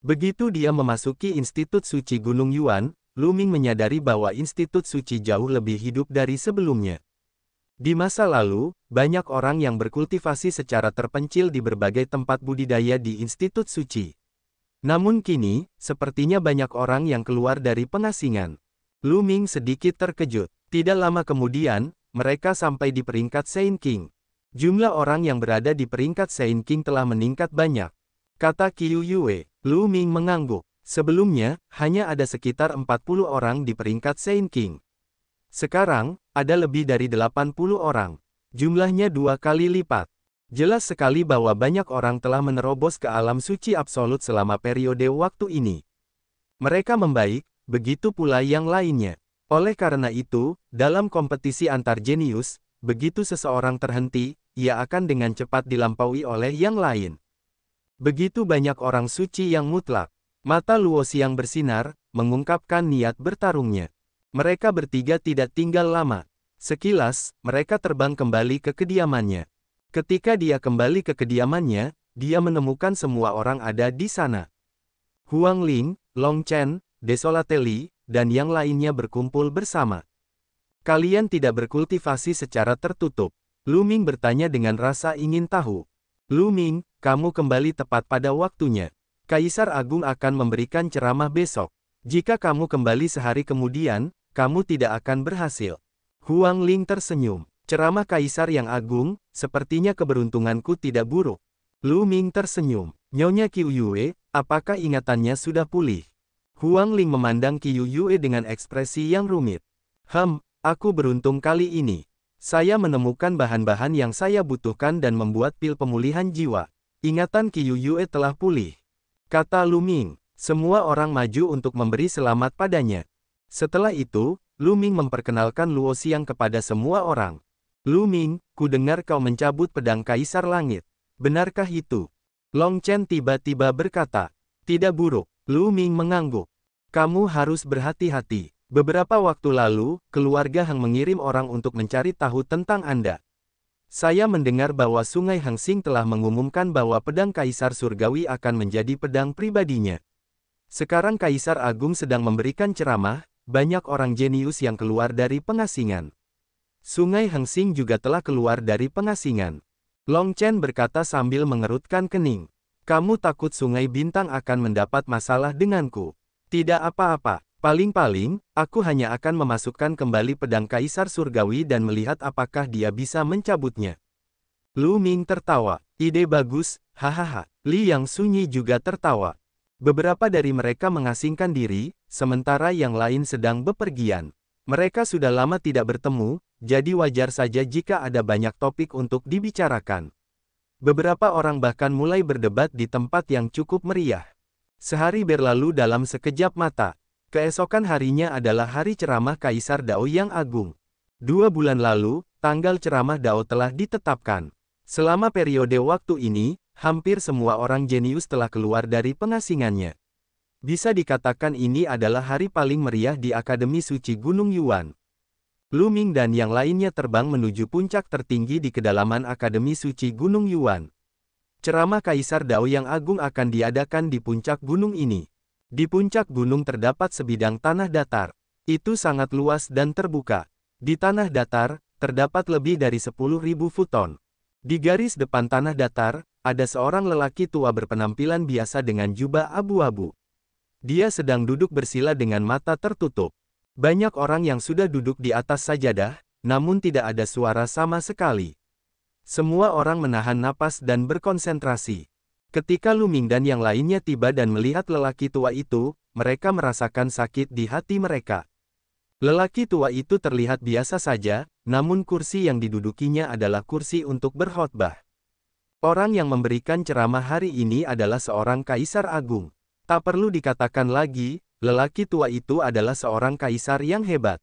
Begitu dia memasuki Institut Suci Gunung Yuan, Lu Ming menyadari bahwa Institut Suci jauh lebih hidup dari sebelumnya. Di masa lalu, banyak orang yang berkultivasi secara terpencil di berbagai tempat budidaya di Institut Suci. Namun kini, sepertinya banyak orang yang keluar dari pengasingan. Lu Ming sedikit terkejut. Tidak lama kemudian, mereka sampai di peringkat Saint King. Jumlah orang yang berada di peringkat Saint King telah meningkat banyak. Kata Qiu Yue. Lu Ming mengangguk. Sebelumnya, hanya ada sekitar 40 orang di peringkat Saint King. Sekarang, ada lebih dari 80 orang. Jumlahnya 2 kali lipat. Jelas sekali bahwa banyak orang telah menerobos ke alam suci absolut selama periode waktu ini. Mereka membaik, begitu pula yang lainnya. Oleh karena itu, dalam kompetisi antar jenius, begitu seseorang terhenti, ia akan dengan cepat dilampaui oleh yang lain. Begitu banyak orang suci yang mutlak. Mata Luo Xiang bersinar, mengungkapkan niat bertarungnya. Mereka bertiga tidak tinggal lama. Sekilas, mereka terbang kembali ke kediamannya. Ketika dia kembali ke kediamannya, dia menemukan semua orang ada di sana. Huang Ling, Long Chen, Desolateli, dan yang lainnya berkumpul bersama. Kalian tidak berkultivasi secara tertutup. Lu Ming bertanya dengan rasa ingin tahu. Lu Ming, kamu kembali tepat pada waktunya. Kaisar Agung akan memberikan ceramah besok. Jika kamu kembali sehari kemudian, kamu tidak akan berhasil. Huang Ling tersenyum. Ceramah Kaisar yang Agung, sepertinya keberuntunganku tidak buruk. Lu Ming tersenyum. Nyonya Qiu Yue, apakah ingatannya sudah pulih? Huang Ling memandang Qiu Yue dengan ekspresi yang rumit. Aku beruntung kali ini. Saya menemukan bahan-bahan yang saya butuhkan dan membuat pil pemulihan jiwa. Ingatan Qiu Yue telah pulih. Kata Lu Ming. Semua orang maju untuk memberi selamat padanya. Setelah itu, Lu Ming memperkenalkan Luo Xiang kepada semua orang. Lu Ming, ku dengar kau mencabut pedang Kaisar Langit. Benarkah itu? Long Chen tiba-tiba berkata. Tidak buruk. Lu Ming mengangguk. Kamu harus berhati-hati. Beberapa waktu lalu, keluarga Hang mengirim orang untuk mencari tahu tentang Anda. Saya mendengar bahwa Sungai Hangsing telah mengumumkan bahwa pedang Kaisar Surgawi akan menjadi pedang pribadinya. Sekarang Kaisar Agung sedang memberikan ceramah, banyak orang jenius yang keluar dari pengasingan. Sungai Hangsing juga telah keluar dari pengasingan. Long Chen berkata sambil mengerutkan kening. Kamu takut Sungai Bintang akan mendapat masalah denganku? Tidak apa-apa. Paling-paling, aku hanya akan memasukkan kembali pedang Kaisar Surgawi dan melihat apakah dia bisa mencabutnya. Lu Ming tertawa. Ide bagus, hahaha. Li Yang Sunyi juga tertawa. Beberapa dari mereka mengasingkan diri, sementara yang lain sedang bepergian. Mereka sudah lama tidak bertemu, jadi wajar saja jika ada banyak topik untuk dibicarakan. Beberapa orang bahkan mulai berdebat di tempat yang cukup meriah. Sehari berlalu dalam sekejap mata. Keesokan harinya adalah hari ceramah Kaisar Dao yang Agung. 2 bulan lalu, tanggal ceramah Dao telah ditetapkan. Selama periode waktu ini, hampir semua orang jenius telah keluar dari pengasingannya. Bisa dikatakan ini adalah hari paling meriah di Akademi Suci Gunung Yuan. Lu Ming dan yang lainnya terbang menuju puncak tertinggi di kedalaman Akademi Suci Gunung Yuan. Ceramah Kaisar Dao yang Agung akan diadakan di puncak gunung ini. Di puncak gunung terdapat sebidang tanah datar. Itu sangat luas dan terbuka. Di tanah datar, terdapat lebih dari 10.000 futon. Di garis depan tanah datar, ada seorang lelaki tua berpenampilan biasa dengan jubah abu-abu. Dia sedang duduk bersila dengan mata tertutup. Banyak orang yang sudah duduk di atas sajadah, namun tidak ada suara sama sekali. Semua orang menahan napas dan berkonsentrasi. Ketika Lu Ming dan yang lainnya tiba dan melihat lelaki tua itu, mereka merasakan sakit di hati mereka. Lelaki tua itu terlihat biasa saja, namun kursi yang didudukinya adalah kursi untuk berkhotbah. Orang yang memberikan ceramah hari ini adalah seorang Kaisar Agung. Tak perlu dikatakan lagi, lelaki tua itu adalah seorang kaisar yang hebat.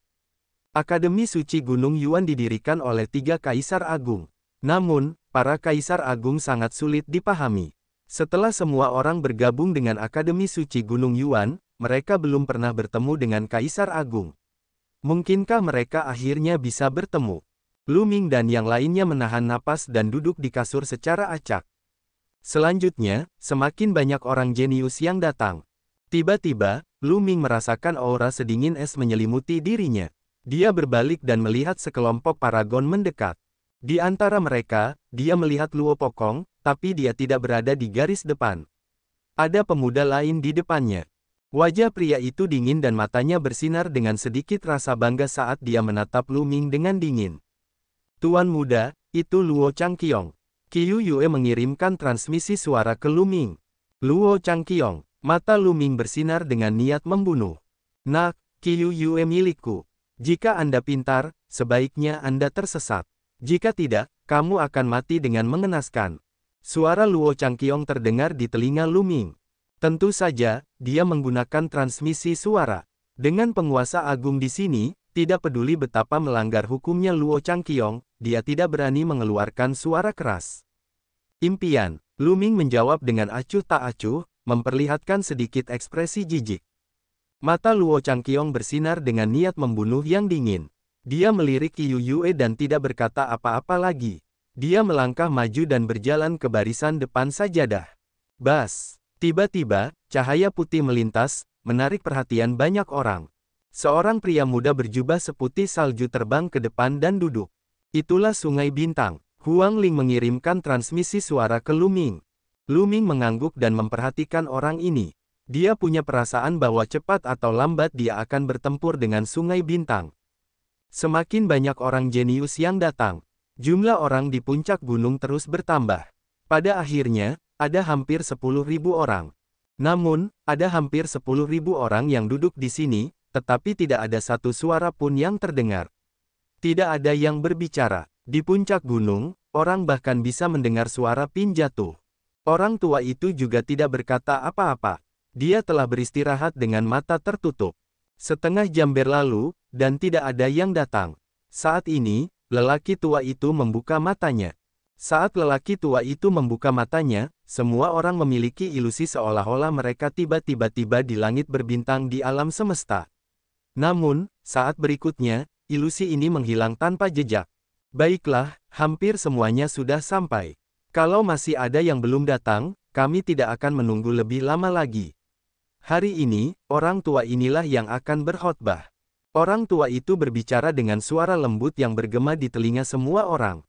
Akademi Suci Gunung Yuan didirikan oleh 3 Kaisar Agung. Namun, para Kaisar Agung sangat sulit dipahami. Setelah semua orang bergabung dengan Akademi Suci Gunung Yuan, mereka belum pernah bertemu dengan Kaisar Agung. Mungkinkah mereka akhirnya bisa bertemu? Lu Ming dan yang lainnya menahan napas dan duduk di kasur secara acak. Selanjutnya, semakin banyak orang jenius yang datang. Tiba-tiba, Lu Ming merasakan aura sedingin es menyelimuti dirinya. Dia berbalik dan melihat sekelompok paragon mendekat. Di antara mereka, dia melihat Luo Pokong, tapi dia tidak berada di garis depan. Ada pemuda lain di depannya. Wajah pria itu dingin dan matanya bersinar dengan sedikit rasa bangga saat dia menatap Lu Ming dengan dingin. Tuan muda, itu Luo Changqiong. Qiu Yue mengirimkan transmisi suara ke Lu Ming. Luo Changqiong, mata Lu Ming bersinar dengan niat membunuh. Nak, Qiu Yue milikku. Jika Anda pintar, sebaiknya Anda tersesat. Jika tidak, kamu akan mati dengan mengenaskan. Suara Luo Changqiong terdengar di telinga Lu Ming. Tentu saja, dia menggunakan transmisi suara. Dengan penguasa agung di sini, tidak peduli betapa melanggar hukumnya Luo Changqiong, dia tidak berani mengeluarkan suara keras. Impian, Lu Ming menjawab dengan acuh tak acuh, memperlihatkan sedikit ekspresi jijik. Mata Luo Changqiong bersinar dengan niat membunuh yang dingin. Dia melirik Qiu Yue dan tidak berkata apa-apa lagi. Dia melangkah maju dan berjalan ke barisan depan sajadah. Bas! Tiba-tiba, cahaya putih melintas, menarik perhatian banyak orang. Seorang pria muda berjubah seputih salju terbang ke depan dan duduk. Itulah Sungai Bintang. Huang Ling mengirimkan transmisi suara ke Lu Ming. Lu Ming mengangguk dan memperhatikan orang ini. Dia punya perasaan bahwa cepat atau lambat dia akan bertempur dengan Sungai Bintang. Semakin banyak orang jenius yang datang. Jumlah orang di puncak gunung terus bertambah. Pada akhirnya, ada hampir 10.000 orang. Namun, ada hampir 10.000 orang yang duduk di sini, tetapi tidak ada satu suara pun yang terdengar. Tidak ada yang berbicara. Di puncak gunung, orang bahkan bisa mendengar suara pin jatuh. Orang tua itu juga tidak berkata apa-apa. Dia telah beristirahat dengan mata tertutup. Setengah jam berlalu, dan tidak ada yang datang. Saat ini, lelaki tua itu membuka matanya. Saat lelaki tua itu membuka matanya, semua orang memiliki ilusi seolah-olah mereka tiba-tiba di langit berbintang di alam semesta. Namun, saat berikutnya, ilusi ini menghilang tanpa jejak. Baiklah, hampir semuanya sudah sampai. Kalau masih ada yang belum datang, kami tidak akan menunggu lebih lama lagi. Hari ini, orang tua inilah yang akan berkhotbah. Orang tua itu berbicara dengan suara lembut yang bergema di telinga semua orang.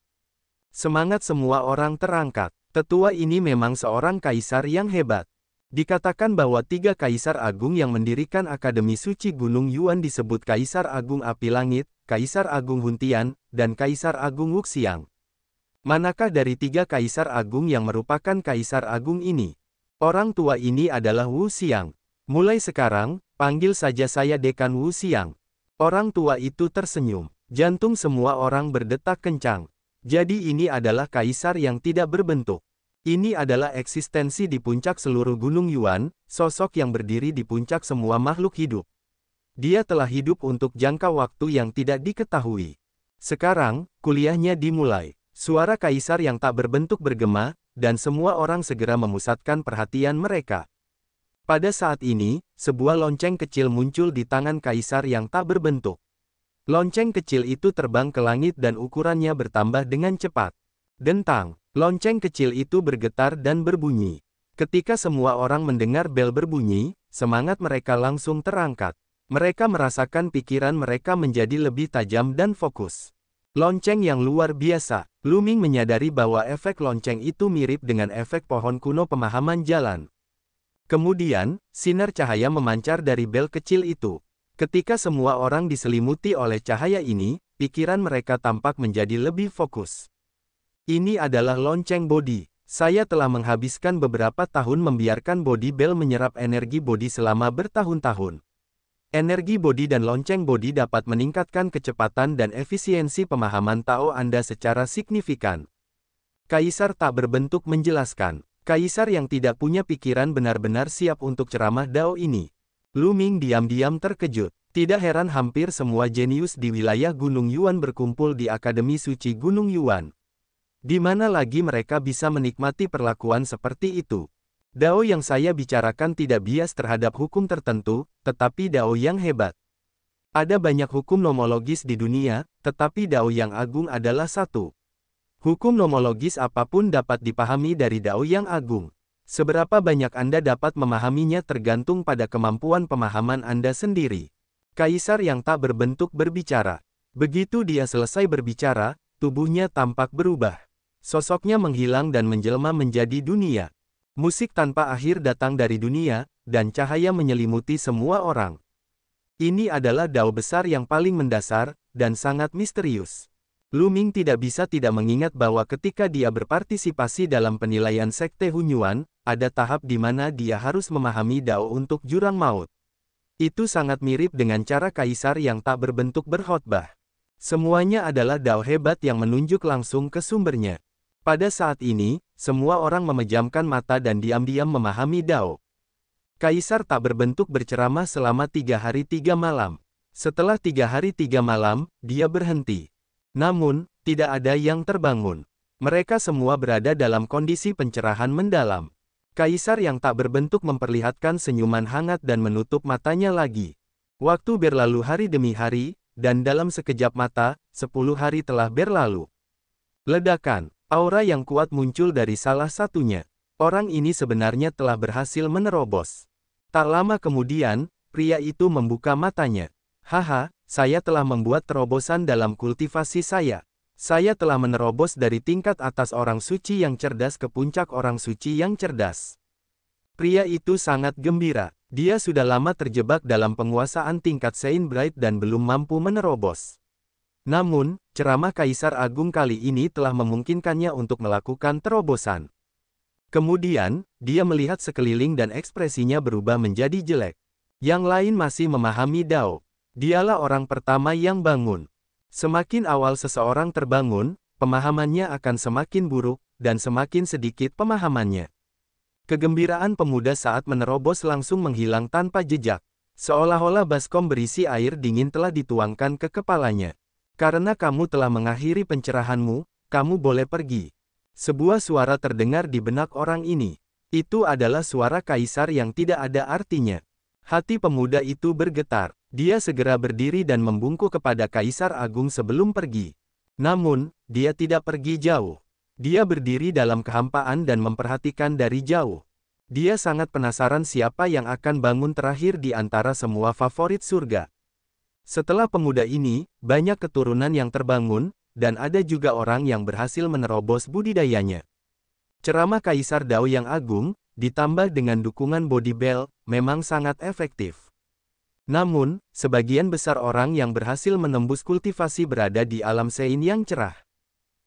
Semangat semua orang terangkat. Tetua ini memang seorang kaisar yang hebat. Dikatakan bahwa 3 kaisar agung yang mendirikan Akademi Suci Gunung Yuan disebut Kaisar Agung Api Langit, Kaisar Agung Huntian, dan Kaisar Agung Wuxiang. Manakah dari 3 kaisar agung yang merupakan kaisar agung ini? Orang tua ini adalah Wuxiang. Mulai sekarang, panggil saja saya Dekan Wuxiang. Orang tua itu tersenyum. Jantung semua orang berdetak kencang. Jadi ini adalah kaisar yang tidak berbentuk. Ini adalah eksistensi di puncak seluruh Gunung Yuan, sosok yang berdiri di puncak semua makhluk hidup. Dia telah hidup untuk jangka waktu yang tidak diketahui. Sekarang, kuliahnya dimulai. Suara kaisar yang tak berbentuk bergema, dan semua orang segera memusatkan perhatian mereka. Pada saat ini, sebuah lonceng kecil muncul di tangan kaisar yang tak berbentuk. Lonceng kecil itu terbang ke langit dan ukurannya bertambah dengan cepat. Dentang, lonceng kecil itu bergetar dan berbunyi. Ketika semua orang mendengar bel berbunyi, semangat mereka langsung terangkat. Mereka merasakan pikiran mereka menjadi lebih tajam dan fokus. Lonceng yang luar biasa. Lu Ming menyadari bahwa efek lonceng itu mirip dengan efek pohon kuno pemahaman jalan. Kemudian, sinar cahaya memancar dari bel kecil itu. Ketika semua orang diselimuti oleh cahaya ini, pikiran mereka tampak menjadi lebih fokus. Ini adalah lonceng bodi. Saya telah menghabiskan beberapa tahun membiarkan bodi bel menyerap energi bodi selama bertahun-tahun. Energi bodi dan lonceng bodi dapat meningkatkan kecepatan dan efisiensi pemahaman Tao Anda secara signifikan. Kaisar tak berbentuk menjelaskan. Kaisar yang tidak punya pikiran benar-benar siap untuk ceramah Dao ini. Lu Ming diam-diam terkejut. Tidak heran hampir semua jenius di wilayah Gunung Yuan berkumpul di Akademi Suci Gunung Yuan. Di mana lagi mereka bisa menikmati perlakuan seperti itu? Dao yang saya bicarakan tidak bias terhadap hukum tertentu, tetapi Dao yang hebat. Ada banyak hukum nomologis di dunia, tetapi Dao yang agung adalah satu. Hukum nomologis apapun dapat dipahami dari Dao yang agung. Seberapa banyak Anda dapat memahaminya tergantung pada kemampuan pemahaman Anda sendiri. Kaisar yang tak berbentuk berbicara. Begitu dia selesai berbicara, tubuhnya tampak berubah. Sosoknya menghilang dan menjelma menjadi dunia. Musik tanpa akhir datang dari dunia, dan cahaya menyelimuti semua orang. Ini adalah Dao besar yang paling mendasar, dan sangat misterius. Lu Ming tidak bisa tidak mengingat bahwa ketika dia berpartisipasi dalam penilaian Sekte Hunyuan, ada tahap di mana dia harus memahami Dao untuk jurang maut. Itu sangat mirip dengan cara kaisar yang tak berbentuk berkhotbah. Semuanya adalah Dao hebat yang menunjuk langsung ke sumbernya. Pada saat ini, semua orang memejamkan mata dan diam-diam memahami Dao. Kaisar tak berbentuk berceramah selama 3 hari 3 malam. Setelah 3 hari 3 malam, dia berhenti. Namun, tidak ada yang terbangun. Mereka semua berada dalam kondisi pencerahan mendalam. Kaisar yang tak berbentuk memperlihatkan senyuman hangat dan menutup matanya lagi. Waktu berlalu hari demi hari, dan dalam sekejap mata, 10 hari telah berlalu. Ledakan, aura yang kuat muncul dari salah satunya. Orang ini sebenarnya telah berhasil menerobos. Tak lama kemudian, pria itu membuka matanya. Haha, saya telah membuat terobosan dalam kultivasi saya. Saya telah menerobos dari tingkat atas orang suci yang cerdas ke puncak orang suci yang cerdas. Pria itu sangat gembira. Dia sudah lama terjebak dalam penguasaan tingkat Saint Bright dan belum mampu menerobos. Namun, ceramah Kaisar Agung kali ini telah memungkinkannya untuk melakukan terobosan. Kemudian, dia melihat sekeliling dan ekspresinya berubah menjadi jelek. Yang lain masih memahami Dao. Dialah orang pertama yang bangun. Semakin awal seseorang terbangun, pemahamannya akan semakin buruk, dan semakin sedikit pemahamannya. Kegembiraan pemuda saat menerobos langsung menghilang tanpa jejak. Seolah-olah baskom berisi air dingin telah dituangkan ke kepalanya. Karena kamu telah mengakhiri pencerahanmu, kamu boleh pergi. Sebuah suara terdengar di benak orang ini. Itu adalah suara kaisar yang tidak ada artinya. Hati pemuda itu bergetar. Dia segera berdiri dan membungkuk kepada Kaisar Agung sebelum pergi. Namun, dia tidak pergi jauh. Dia berdiri dalam kehampaan dan memperhatikan dari jauh. Dia sangat penasaran siapa yang akan bangun terakhir di antara semua favorit surga. Setelah pemuda ini, banyak keturunan yang terbangun, dan ada juga orang yang berhasil menerobos budidayanya. Ceramah Kaisar Dao yang agung, ditambah dengan dukungan Body Bell, memang sangat efektif. Namun, sebagian besar orang yang berhasil menembus kultivasi berada di alam Sein yang cerah.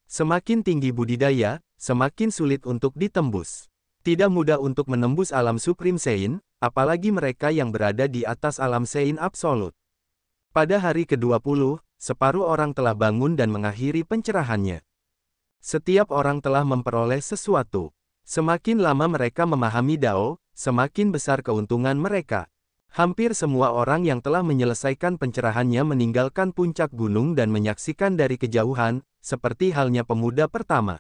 Semakin tinggi budidaya, semakin sulit untuk ditembus. Tidak mudah untuk menembus alam Supreme Sein, apalagi mereka yang berada di atas alam Sein absolut. Pada hari ke-20, separuh orang telah bangun dan mengakhiri pencerahannya. Setiap orang telah memperoleh sesuatu. Semakin lama mereka memahami Dao, semakin besar keuntungan mereka. Hampir semua orang yang telah menyelesaikan pencerahannya meninggalkan puncak gunung dan menyaksikan dari kejauhan, seperti halnya pemuda pertama.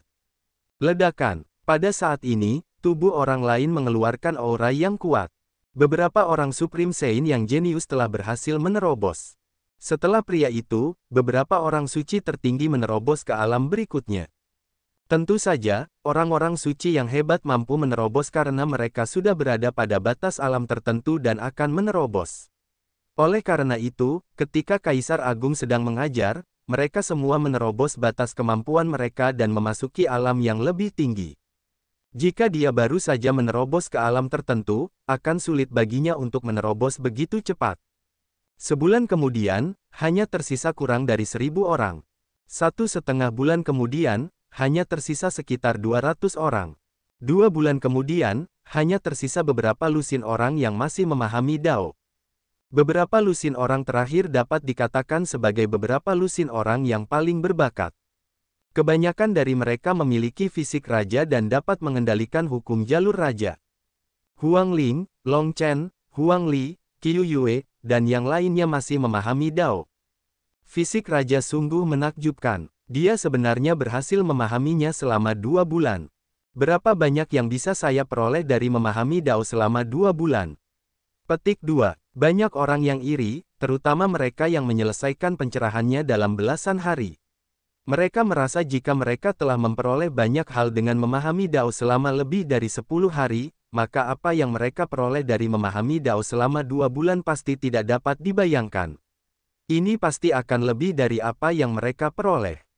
Ledakan. Pada saat ini, tubuh orang lain mengeluarkan aura yang kuat. Beberapa orang Supreme Sein yang jenius telah berhasil menerobos. Setelah pria itu, beberapa orang suci tertinggi menerobos ke alam berikutnya. Tentu saja, orang-orang suci yang hebat mampu menerobos karena mereka sudah berada pada batas alam tertentu dan akan menerobos. Oleh karena itu, ketika Kaisar Agung sedang mengajar, mereka semua menerobos batas kemampuan mereka dan memasuki alam yang lebih tinggi. Jika dia baru saja menerobos ke alam tertentu, akan sulit baginya untuk menerobos begitu cepat. Sebulan kemudian, hanya tersisa kurang dari 1.000 orang. 1,5 bulan kemudian, hanya tersisa sekitar 200 orang. 2 bulan kemudian, hanya tersisa beberapa lusin orang yang masih memahami Dao. Beberapa lusin orang terakhir dapat dikatakan sebagai beberapa lusin orang yang paling berbakat. Kebanyakan dari mereka memiliki fisik raja dan dapat mengendalikan hukum jalur raja. Huang Ling, Long Chen, Huang Li, Qiu Yue, dan yang lainnya masih memahami Dao. Fisik raja sungguh menakjubkan. Dia sebenarnya berhasil memahaminya selama 2 bulan. Berapa banyak yang bisa saya peroleh dari memahami Dao selama 2 bulan? Petik 2. Banyak orang yang iri, terutama mereka yang menyelesaikan pencerahannya dalam belasan hari. Mereka merasa jika mereka telah memperoleh banyak hal dengan memahami Dao selama lebih dari 10 hari, maka apa yang mereka peroleh dari memahami Dao selama 2 bulan pasti tidak dapat dibayangkan. Ini pasti akan lebih dari apa yang mereka peroleh.